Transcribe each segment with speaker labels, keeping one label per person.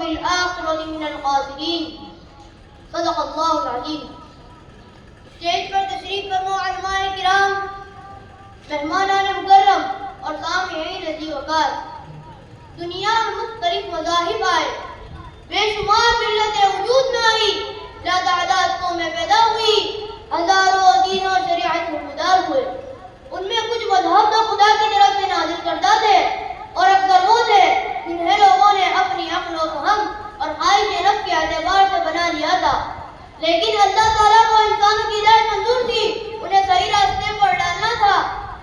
Speaker 1: الآخرة من الخاسرين صدق اللہ العظیم۔ اسٹیج پر تشریف فرما علماء کرام، مہمانان مکرم اور سامعین عزیز وقار، دنیا میں مختلف مذاہب آئے، بے شمار ملتیں وجود میں آئی، لاتعداد قومیں پیدا ہوئی، ہزاروں دین و شریعت نمودار ہوئے۔ ان میں کچھ مذہب تو خدا کی طرف سے نازل کردہ تھے، اور اکثر وہ تھے جنہیں لوگوں نے اپنی عقل و فہم اور خواہش نفس کے اعتبار سے بنا لیا تھا، لیکن اللہ تعالیٰ کو انسانوں کی ہدایت منظور تھی، انہیں صحیح راستے پر ڈالنا تھا۔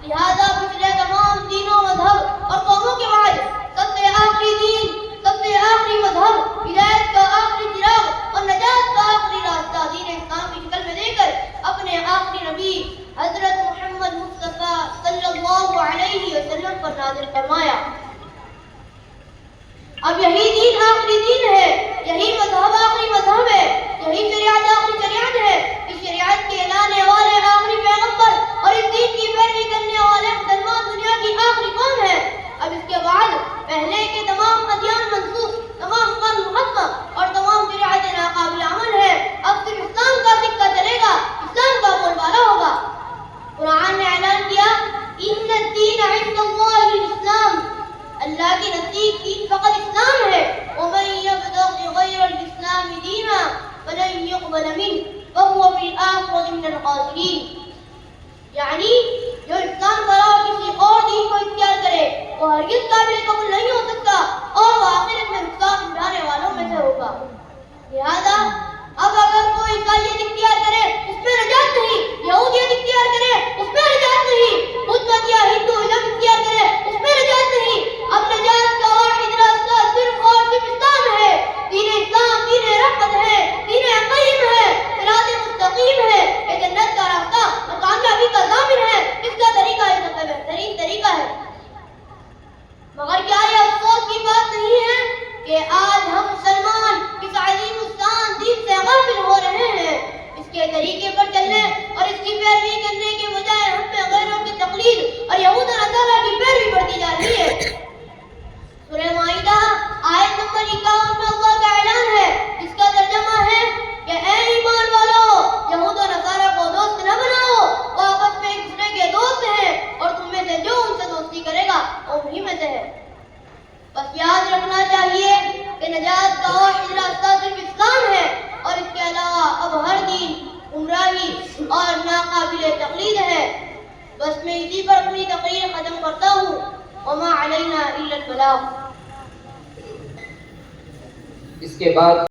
Speaker 1: لہذا پچھلے تمام دینوں، مذہب اور قوموں کے بعد سب سے آخری دین، سب سے آخری مذہب، ہدایت کا آخری چراغ اور نجات کا آخری راستہ دین اسلام کی شکل میں دے کر اپنے آخری نبی حضرت محمد مصطفیٰ صلی اللہ علیہ وسلم پر نازل فرمایا۔ اب یہی دین آخری دین ہے، یہی مذہب آخری مذہب ہے، یہی شریعت آخری شریعت ہے۔ اس شریعت کے لانے والے آخری پیغمبر اور اس دین کی پیروی کرنے والے مسلمان دنیا کی آخری قوم ہے۔ اب اس کے بعد پہلے کے تمام ادیان منسوخ، تمام قانون ختم اور تمام شریعتیں ناقابل عمل ہے۔ اب صرف اسلام کا سکہ چلے گا، اسلام کا بول بالا ہوگا۔ قرآن نے اعلان کیا، ان الدین عند اللہ الاسلام، اللہ کے نزدیک دین فقط اسلام ہے۔ ومن یبتغ غیر الاسلام دینا فلن يقبل منه وهو في الآخرة من الخاسرین، یعنی جو اسلام کا اور کسی اور دین کو اختیار کرے وہ ہرگز قابل قبول نہیں ہو سکتا اور وہ آخرت میں نقصان اٹھانے والوں میں سے ہوگا۔ لہذا اب اگر کوئی عیسائیت اختیار کرے اس میں نجات نہیں، یہودیت اختیار کرے اس میں نجات نہیں، بدھ مت یا ہندوازم اختیار کرے اس میں نجات نہیں۔ اب نجات کا واحد راستہ صرف اور صرف اسلام ہے۔ دین اسلام دین رحمت ہے، دین قیم ہے، صراط مستقیم ہے، یہ جنت کا راستہ اور کامیابی کا ضامن ہے۔ اس کا طریقہ یہ سب سے بہترین طریقہ ہے۔ مگر کیا یہ افسوس کی بات نہیں ہے کہ آج ہم مسلمان اس عظیم الشان دین سے غافل ہو رہے ہیں؟ اس کے طریقے پر چلنے اور اس کی پیروی کرنے کے بجائے ہم میں غیروں کی تقلید اور یہود و نصارہ کی پیروی بڑھتی جا رہی ہے۔ سورہ مائدہ آیت نمبر 51 میں اللہ کا اعلان ہے، جس کا ترجمہ ہے کہ اے ایمان والو، یہود و نصارہ کو دوست نہ بناؤ، وہ آپس میں ایک دوسرے کے دوست ہیں اور تم میں سے جو ان سے دوستی کرے گا وہ انہی میں سے ہے۔ بس یاد رکھنا چاہیے کہ نجات کا واحد راستہ صرف اسلام ہے، اور اس کے علاوہ اب ہر دین گمراہی اور ناقابل تقلید ہے۔ بس میں اسی پر اپنی تقریر ختم کرتا ہوں۔ وما علینا الا البلاغ۔
Speaker 2: اس کے بعد